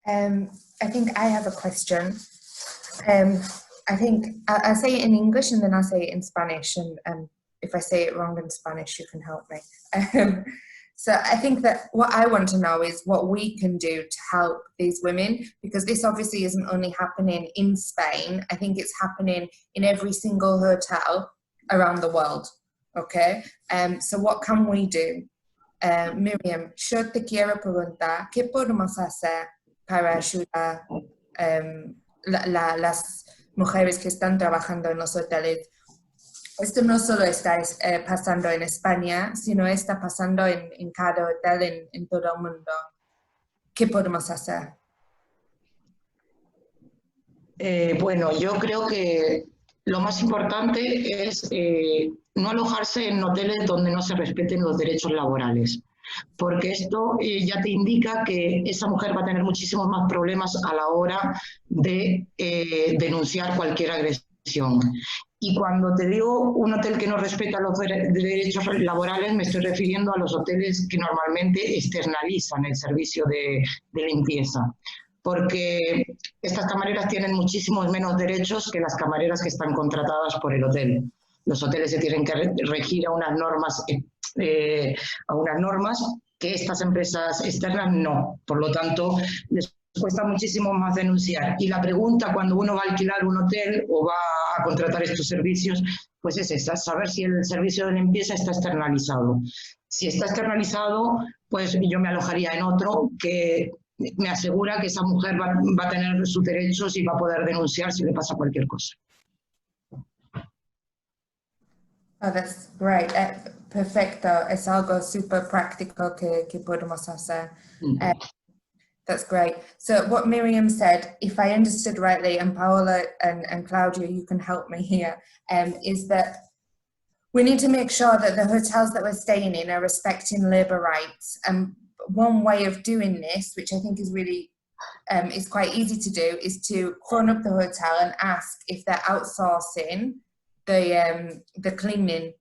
I think I have a question. I think I'll say it in English and then I'll say it in Spanish, and if I say it wrong in Spanish, you can help me. So I think that what I want to know is what we can do to help these women, because this obviously isn't only happening in Spain. I think it's happening in every single hotel around the world, okay? So what can we do? Myriam, yo te quiero preguntar, ¿qué podemos hacer para ayudar las mujeres que están trabajando en los hoteles? Esto no solo está pasando en España, sino está pasando en cada hotel en todo el mundo. ¿Qué podemos hacer? Bueno, yo creo que lo más importante es no alojarse en hoteles donde no se respeten los derechos laborales, porque esto ya te indica que esa mujer va a tener muchísimos más problemas a la hora de denunciar cualquier agresión. Y cuando te digo un hotel que no respeta los derechos laborales, me estoy refiriendo a los hoteles que normalmente externalizan el servicio de limpieza, porque estas camareras tienen muchísimos menos derechos que las camareras que están contratadas por el hotel. Los hoteles se tienen que regir a unas normas que estas empresas externas no. Por lo tanto, les cuesta muchísimo más denunciar. Y la pregunta cuando uno va a alquilar un hotel o va a contratar estos servicios, pues es esa, saber si el servicio de limpieza está externalizado. Si está externalizado, pues yo me alojaría en otro que me asegura que esa mujer va a tener sus derechos y va a poder denunciar si le pasa cualquier cosa. Oh, that's great. Perfecto. Es algo súper práctico que podemos hacer. That's great. So what Myriam said, if I understood rightly, and Paola and Claudia, you can help me here, is that we need to make sure that the hotels that we're staying in are respecting labour rights. And one way of doing this, which I think is really is quite easy to do, is to phone up the hotel and ask if they're outsourcing the cleaning.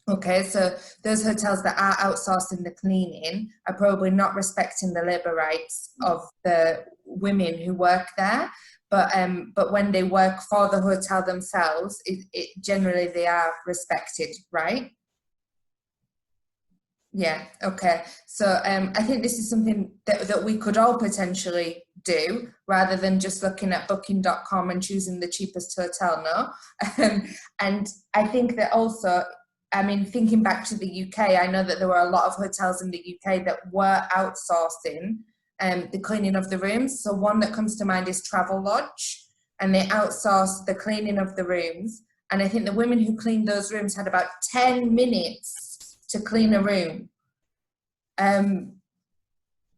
Okay, so those hotels that are outsourcing the cleaning are probably not respecting the labour rights of the women who work there. But when they work for the hotel themselves, generally they are respected, right? Yeah, okay. So I think this is something that we could all potentially do, rather than just looking at booking.com and choosing the cheapest hotel, no? And I think that also, I mean, thinking back to the UK, I know that there were a lot of hotels in the UK that were outsourcing the cleaning of the rooms. So one that comes to mind is Travelodge, and they outsourced the cleaning of the rooms. And I think the women who cleaned those rooms had about 10 minutes to clean a room.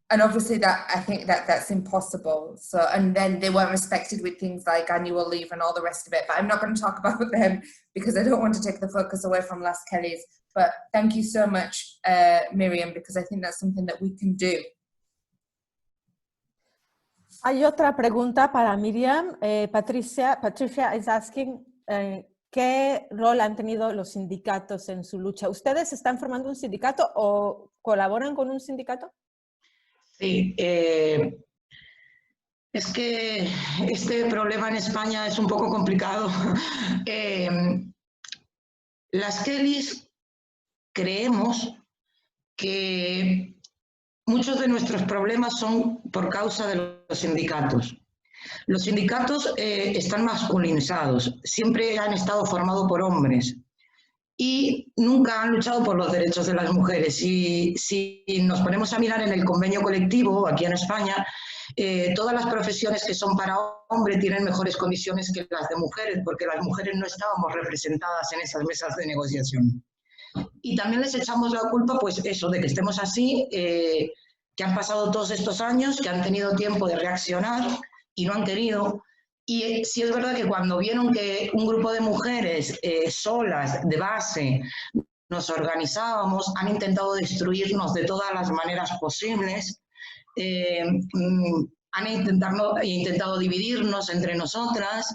And obviously that, I think that's impossible. So, and then they weren't respected with things like annual leave and all the rest of it. But I'm not going to talk about them because I don't want to take the focus away from Las Kellys. But thank you so much, Myriam, because I think that's something that we can do. Hay otra pregunta para Myriam. Patricia is asking, ¿qué rol han tenido los sindicatos en su lucha? ¿Ustedes están formando un sindicato o colaboran con un sindicato? Sí, es que este problema en España es un poco complicado. Las Kellys creemos que muchos de nuestros problemas son por causa de los sindicatos. Los sindicatos están masculinizados, siempre han estado formados por hombres y nunca han luchado por los derechos de las mujeres. Y si nos ponemos a mirar en el convenio colectivo aquí en España, todas las profesiones que son para hombres tienen mejores condiciones que las de mujeres, porque las mujeres no estábamos representadas en esas mesas de negociación. Y también les echamos la culpa, pues eso, de que estemos así, que han pasado todos estos años, que han tenido tiempo de reaccionar y no han querido. Y sí es verdad que cuando vieron que un grupo de mujeres solas, de base, nos organizábamos, han intentado destruirnos de todas las maneras posibles, han intentado dividirnos entre nosotras,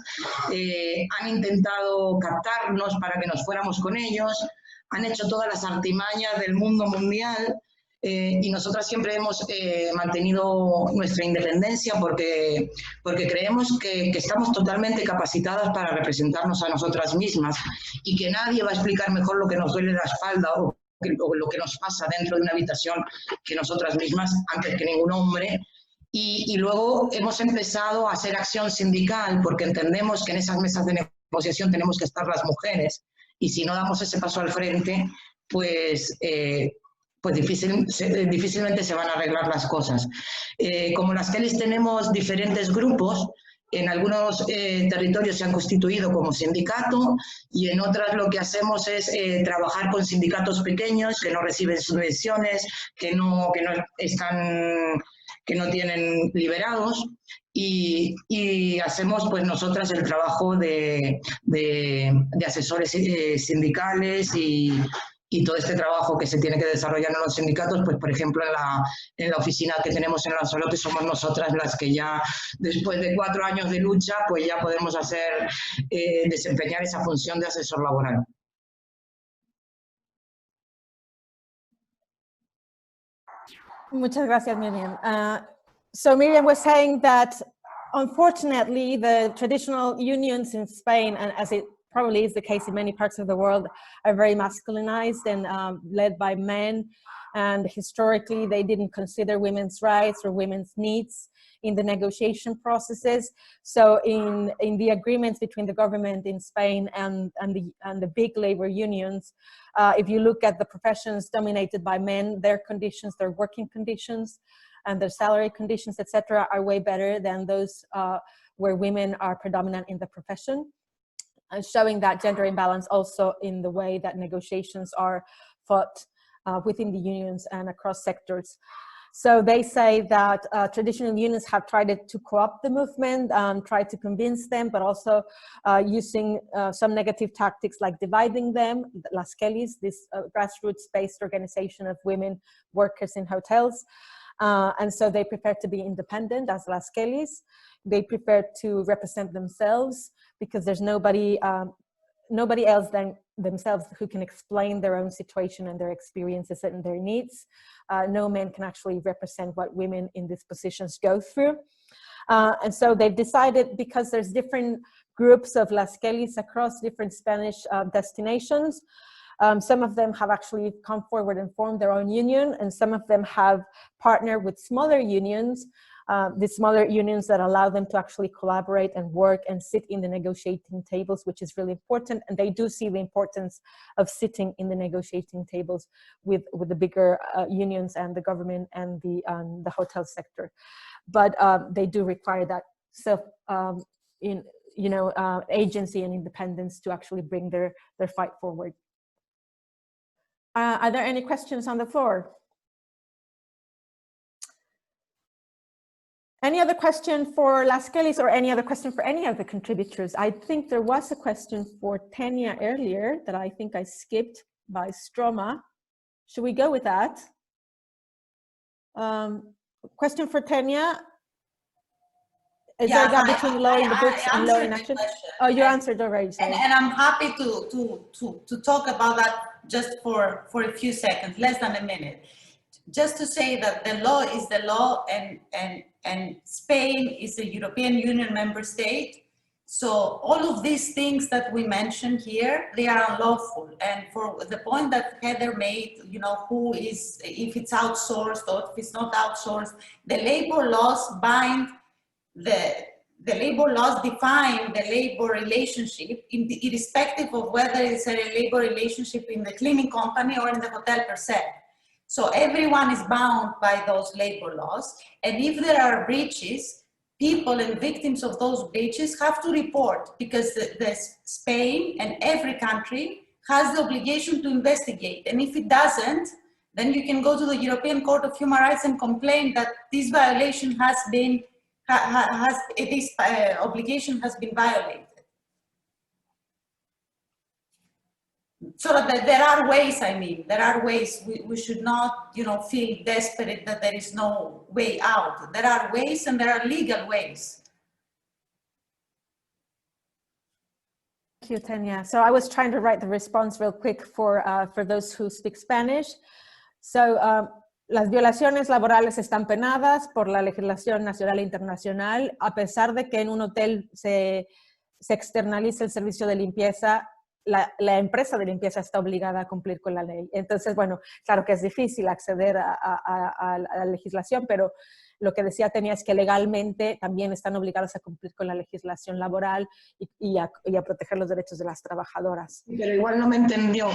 han intentado captarnos para que nos fuéramos con ellos, han hecho todas las artimañas del mundo mundial y nosotras siempre hemos mantenido nuestra independencia porque creemos que estamos totalmente capacitadas para representarnos a nosotras mismas y que nadie va a explicar mejor lo que nos duele la espalda o lo que nos pasa dentro de una habitación que nosotras mismas, antes que ningún hombre. Y luego hemos empezado a hacer acción sindical porque entendemos que en esas mesas de negociación tenemos que estar las mujeres, y si no damos ese paso al frente, pues difícilmente se van a arreglar las cosas. Como las Kellys tenemos diferentes grupos, en algunos territorios se han constituido como sindicato y en otras lo que hacemos es trabajar con sindicatos pequeños que no reciben subvenciones, que no tienen liberados, y hacemos pues nosotras el trabajo de asesores sindicales y todo este trabajo que se tiene que desarrollar en los sindicatos, pues por ejemplo en la oficina que tenemos en Lanzarote somos nosotras las que ya después de 4 años de lucha pues ya podemos desempeñar esa función de asesor laboral. Muchas gracias, Myriam. So Myriam was saying that unfortunately the traditional unions in Spain, and as it probably is the case in many parts of the world, are very masculinized and led by men, and historically they didn't consider women's rights or women's needs in the negotiation processes. So in the agreements between the government in Spain and the big labor unions, if you look at the professions dominated by men, their conditions, their working conditions and their salary conditions, etc., are way better than those where women are predominant in the profession, and showing that gender imbalance also in the way that negotiations are fought within the unions and across sectors. So they say that traditional unions have tried to co-opt the movement, tried to convince them, but also using some negative tactics like dividing them. Las Kellys, this grassroots-based organization of women workers in hotels. And so they prefer to be independent as Las Kellys. They prefer to represent themselves because there's nobody else than themselves who can explain their own situation and their experiences and their needs. No man can actually represent what women in these positions go through. And so they've decided, because there's different groups of Las Kellys across different Spanish destinations, some of them have actually come forward and formed their own union, and some of them have partnered with smaller unions, the smaller unions that allow them to actually collaborate and work and sit in the negotiating tables, which is really important. And they do see the importance of sitting in the negotiating tables with the bigger unions and the government and the hotel sector. But they do require that agency and independence to actually bring their fight forward. Are there any questions on the floor? Any other question for Las Kellys, or any other question for any of the contributors? I think there was a question for Tenia earlier that I think I skipped by Stroma. Should we go with that? Question for Tenia. Is there a gap between law in the books and law in action? Oh, you answered already. Sorry. And I'm happy to talk about that just for a few seconds, less than a minute. Just to say that the law is the law, and Spain is a European Union member state. So all of these things that we mentioned here, they are unlawful. And for the point that Heather made, who is, if it's outsourced or if it's not outsourced, the labor laws bind the labor laws define the labor relationship irrespective of whether it's a labor relationship in the cleaning company or in the hotel per se. So everyone is bound by those labor laws. And if there are breaches, people and victims of those breaches have to report, because Spain and every country has the obligation to investigate. And if it doesn't, then you can go to the European Court of Human Rights and complain that this violation has been this obligation has been violated. So that there are ways, there are ways. We should not, feel desperate that there is no way out. There are ways, and there are legal ways. Thank you, Tenia. So I was trying to write the response real quick for those who speak Spanish. So las violaciones laborales están penadas por la legislación nacional e internacional, a pesar de que en un hotel se externaliza el servicio de limpieza, la empresa de limpieza está obligada a cumplir con la ley. Entonces, bueno, claro que es difícil acceder a la legislación, pero lo que decía Tenia es que legalmente también están obligados a cumplir con la legislación laboral y a proteger los derechos de las trabajadoras. Pero igual no me entendió.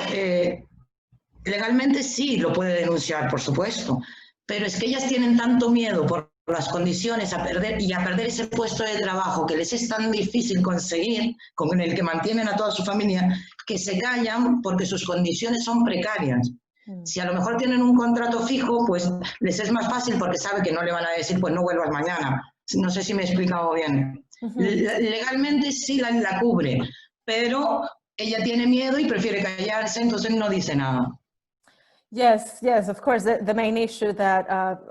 Legalmente sí lo puede denunciar, por supuesto, pero es que ellas tienen tanto miedo por las condiciones a perder ese puesto de trabajo que les es tan difícil conseguir, con el que mantienen a toda su familia, que se callan porque sus condiciones son precarias. Si a lo mejor tienen un contrato fijo, pues les es más fácil porque sabe que no le van a decir, pues no vuelvas mañana. No sé si me he explicado bien. Legalmente sí la cubre, pero ella tiene miedo y prefiere callarse, entonces no dice nada. Yes, yes, of course. The main issue that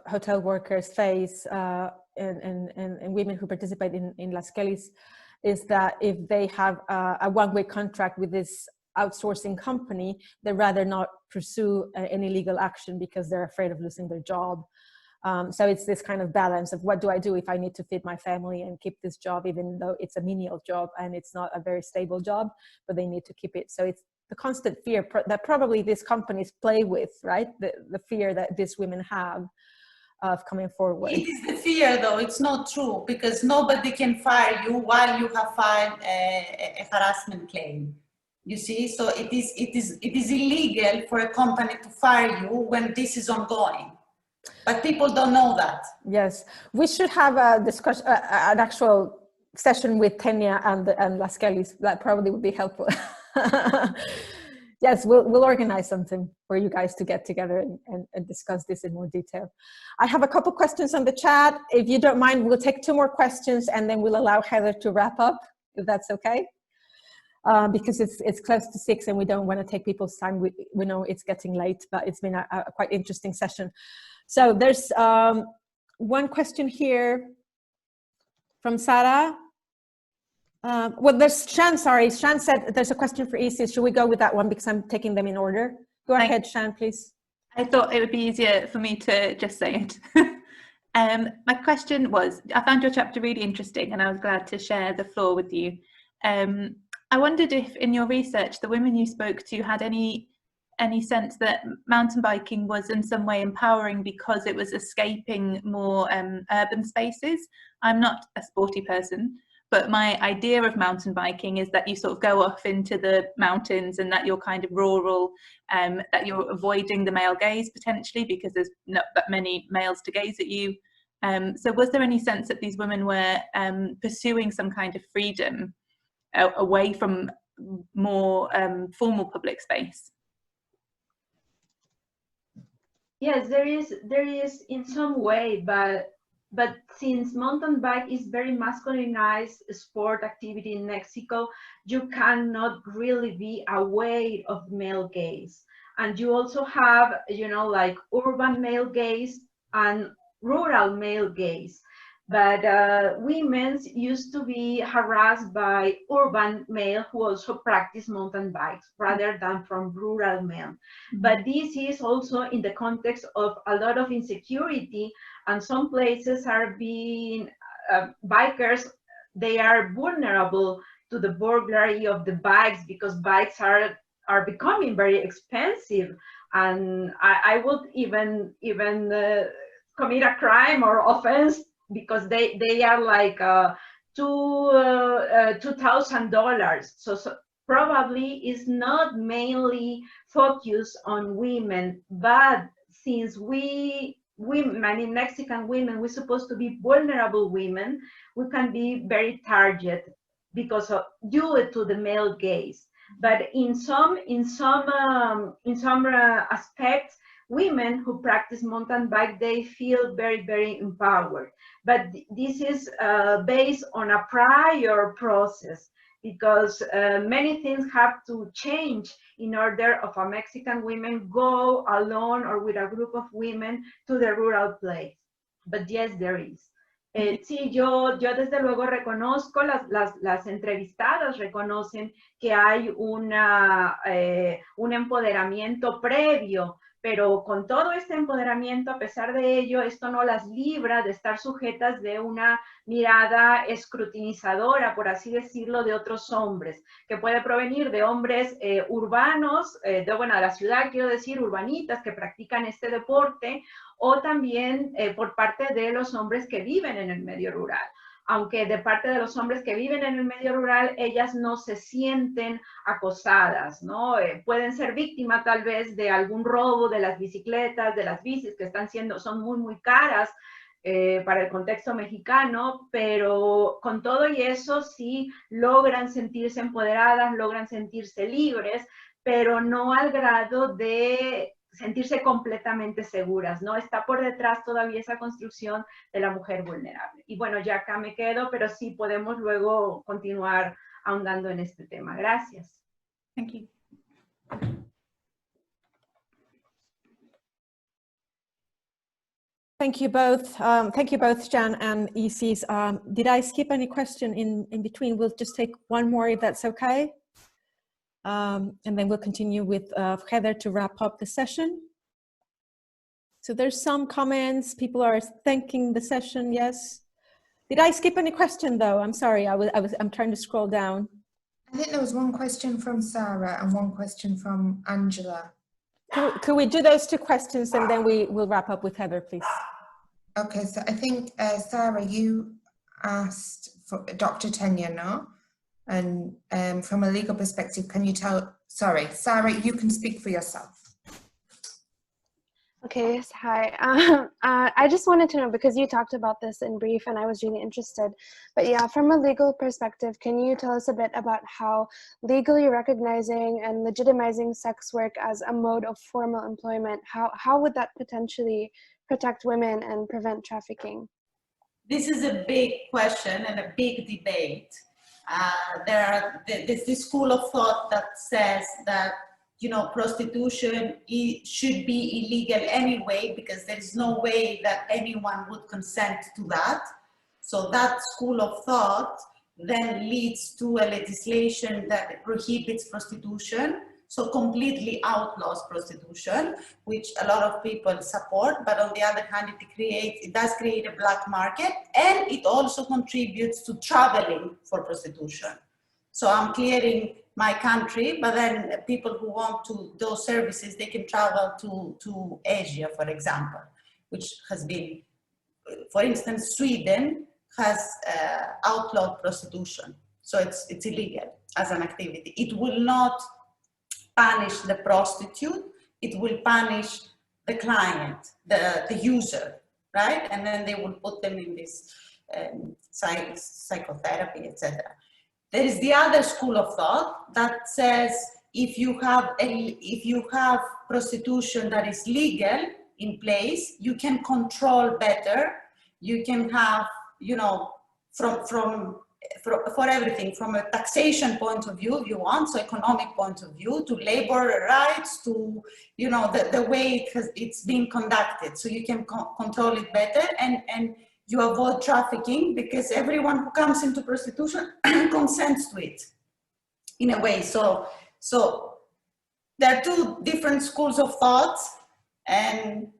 hotel workers face and women who participate in Las Kellys is that if they have a one-way contract with this outsourcing company, they'd rather not pursue any legal action because they're afraid of losing their job. So it's this kind of balance of what do I do if I need to feed my family and keep this job, even though it's a menial job and it's not a very stable job, but they need to keep it. So it's the constant fear that probably these companies play with, right? The fear that these women have of coming forward. It is the fear, though. It's not true, because nobody can fire you while you have filed a harassment claim. You see, so it is illegal for a company to fire you when this is ongoing. But people don't know that. Yes, we should have a discussion, an actual session with Tenia and Las Kellys. That probably would be helpful. Yes, we'll organize something for you guys to get together and discuss this in more detail. I have a couple questions on the chat. If you don't mind, we'll take 2 more questions and then we'll allow Heather to wrap up, if that's okay. Because it's close to 6 and we don't want to take people's time. We know it's getting late, but it's been a quite interesting session. So there's one question here from Sarah. Well, there's Shan, sorry. Shan said there's a question for Isis. Should we go with that one because I'm taking them in order? Go ahead, Shan, please. I thought it would be easier for me to just say it. My question was, I found your chapter really interesting and I was glad to share the floor with you. I wondered if in your research, the women you spoke to had any sense that mountain biking was in some way empowering because it was escaping more urban spaces. I'm not a sporty person, but my idea of mountain biking is that you sort of go off into the mountains and that you're kind of rural, that you're avoiding the male gaze potentially because there's not that many males to gaze at you. So was there any sense that these women were pursuing some kind of freedom away from more formal public space? Yes, there is in some way, but since mountain bike is very masculinized sport activity in Mexico, you cannot really be aware of male gaze. And you also have, you know, like urban male gaze and rural male gaze. But women used to be harassed by urban male who also practice mountain bikes rather than from rural men. Mm-hmm. But this is also in the context of a lot of insecurity, and some places are being, bikers, they are vulnerable to the burglary of the bikes because bikes are becoming very expensive. And I would even commit a crime or offense because they are like $2,000. So probably is not mainly focused on women, but since women, in Mexican women, we're supposed to be vulnerable women, we can be very targeted because of due to the male gaze. But in some aspects, women who practice mountain bike, they feel very, very empowered. But this is based on a prior process because many things have to change in order of a Mexican women go alone or with a group of women to the rural place. But yes, there is. Sí, yo desde luego reconozco, las entrevistadas reconocen que hay un empoderamiento previo, pero con todo este empoderamiento, a pesar de ello, esto no las libra de estar sujetas de una mirada escrutinizadora, por así decirlo, de otros hombres, que puede provenir de hombres urbanos, de la ciudad, quiero decir, urbanitas, que practican este deporte, o también por parte de los hombres que viven en el medio rural. Aunque de parte de los hombres que viven en el medio rural, ellas no se sienten acosadas, ¿no? Pueden ser víctimas tal vez de algún robo de las bicicletas, de las bicis que son muy, muy caras para el contexto mexicano, pero con todo y eso sí logran sentirse empoderadas, logran sentirse libres, pero no al grado de sentirse completamente seguras, ¿no? Está por detrás todavía esa construcción de la mujer vulnerable. Y bueno, ya acá me quedo, pero sí podemos luego continuar ahondando en este tema. Gracias. Thank you. Thank you both, Jan and Isis. Did I skip any question in between? We'll just take one more if that's okay. And then we'll continue with Heather to wrap up the session. So there's some comments. People are thanking the session. Yes. Did I skip any question though? I'm sorry. I'm trying to scroll down. I think there was one question from Sarah and one question from Angela. Could we do those two questions and then we will wrap up with Heather, please? Okay, so I think Sarah, you asked for Dr. Tenia, no? And from a legal perspective, can you tell, sorry, Sarah, you can speak for yourself. Okay, yes, hi. I just wanted to know, because you talked about this in brief and I was really interested, but yeah, from a legal perspective, can you tell us a bit about how legally recognizing and legitimizing sex work as a mode of formal employment, how would that potentially protect women and prevent trafficking? This is a big question and a big debate. There's this school of thought that says that, you know, prostitution should be illegal anyway, because there is no way that anyone would consent to that. So that school of thought then leads to a legislation that prohibits prostitution, so completely outlaws prostitution, which a lot of people support, but on the other hand, it does create a black market, and it also contributes to traveling for prostitution. So I'm clearing my country, but then people who want those services, they can travel to Asia, for example, which has been, for instance, Sweden has outlawed prostitution. So it's illegal as an activity. It will not punish the prostitute, it will punish the client, the user, right? And then they will put them in this psychotherapy, etc. There is the other school of thought that says if you have prostitution that is legal in place, you can control better. You can have, you know, for everything, from a taxation point of view, if you want, so economic point of view, to labor rights, to, you know, the way it's being conducted. So you can control it better, and you avoid trafficking, because everyone who comes into prostitution consents to it, in a way. So there are two different schools of thought, and,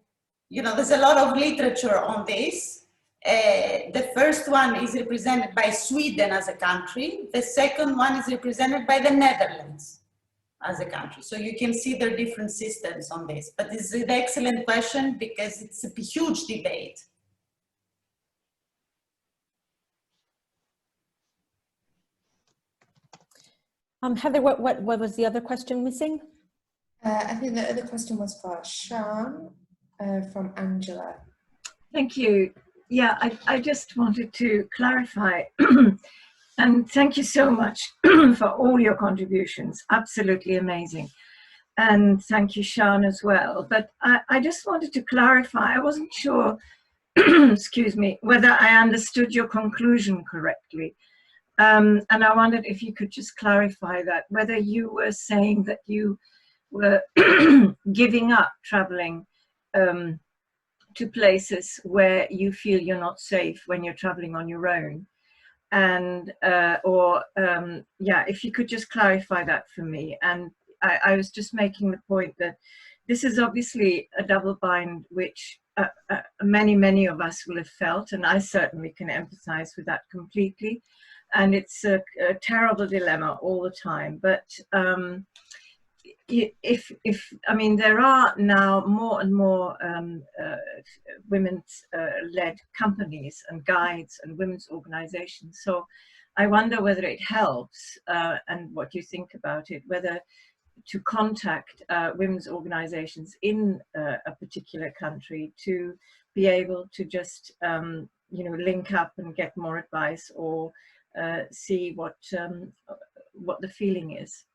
you know, there's a lot of literature on this. The first one is represented by Sweden as a country. The second one is represented by the Netherlands as a country. So you can see their different systems on this. But this is an excellent question, because it's a huge debate. Heather, what was the other question missing? I think the other question was for Sian from Angela. Thank you. Yeah, I just wanted to clarify, and thank you so much for all your contributions, absolutely amazing. And thank you, Sian, as well. But I just wanted to clarify, I wasn't sure, excuse me, whether I understood your conclusion correctly. And I wondered if you could just clarify that, whether you were saying that you were giving up traveling to places where you feel you're not safe when you're traveling on your own, and yeah, if you could just clarify that for me. And I was just making the point that this is obviously a double bind which many of us will have felt, and I certainly can empathize with that completely. And it's a terrible dilemma all the time. But I mean, there are now more and more women's-led companies and guides and women's organizations. So I wonder whether it helps, and what you think about it, whether to contact women's organizations in a particular country to be able to just, you know, link up and get more advice, or see what the feeling is.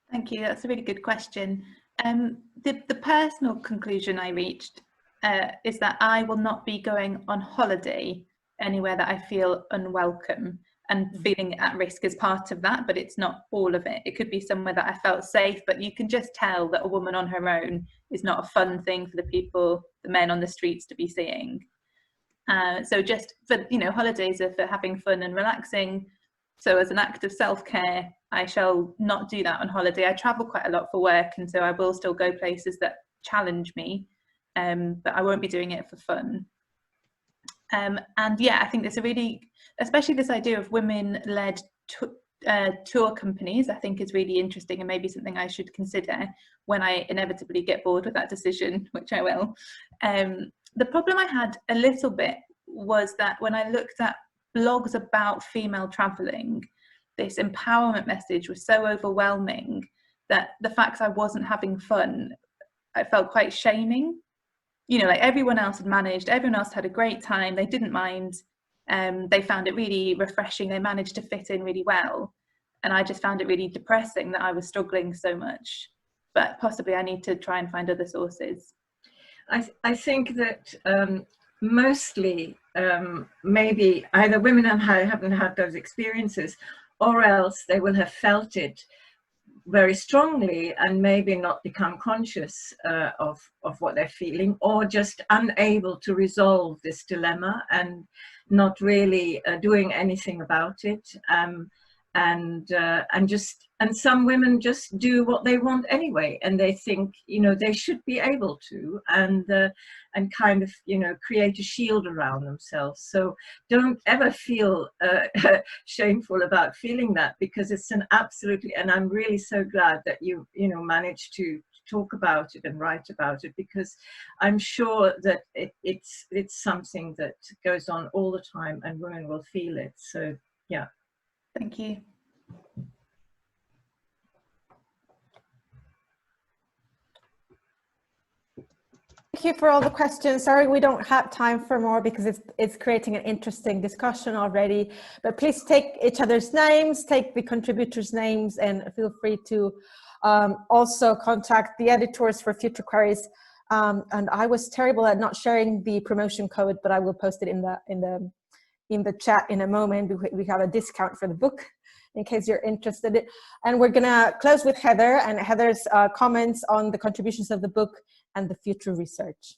Thank you. That's a really good question. The personal conclusion I reached is that I will not be going on holiday anywhere that I feel unwelcome, and feeling at risk is part of that, but it's not all of it. It could be somewhere that I felt safe, but you can just tell that a woman on her own is not a fun thing for the men on the streets to be seeing. So just for, you know, holidays are for having fun and relaxing. So as an act of self-care, I shall not do that on holiday. I travel quite a lot for work, and so I will still go places that challenge me, but I won't be doing it for fun. And yeah, I think there's a really, especially this idea of women-led tour companies, I think is really interesting, and maybe something I should consider when I inevitably get bored with that decision, which I will. The problem I had a little bit was that when I looked at blogs about female traveling, this empowerment message was so overwhelming that the fact I wasn't having fun, I felt quite shaming. You know, like everyone else had managed, everyone else had a great time, they didn't mind, they found it really refreshing, they managed to fit in really well. And I just found it really depressing that I was struggling so much. But possibly I need to try and find other sources. I think that mostly maybe either women haven't had those experiences, or else they will have felt it very strongly and maybe not become conscious of what they're feeling, or just unable to resolve this dilemma and not really doing anything about it. And some women just do what they want anyway, and they think, you know, they should be able to, and kind of, you know, create a shield around themselves. So don't ever feel shameful about feeling that, because it's an absolutely, and I'm really so glad that you know, managed to talk about it and write about it, because I'm sure that it's something that goes on all the time, and women will feel it. So yeah. Thank you. Thank you for all the questions. Sorry, we don't have time for more because it's creating an interesting discussion already. But please take each other's names, take the contributors' names, and feel free to also contact the editors for future queries. And I was terrible at not sharing the promotion code, but I will post it in the chat in a moment. We have a discount for the book in case you're interested. And we're gonna close with Heather and Heather's comments on the contributions of the book and the future research.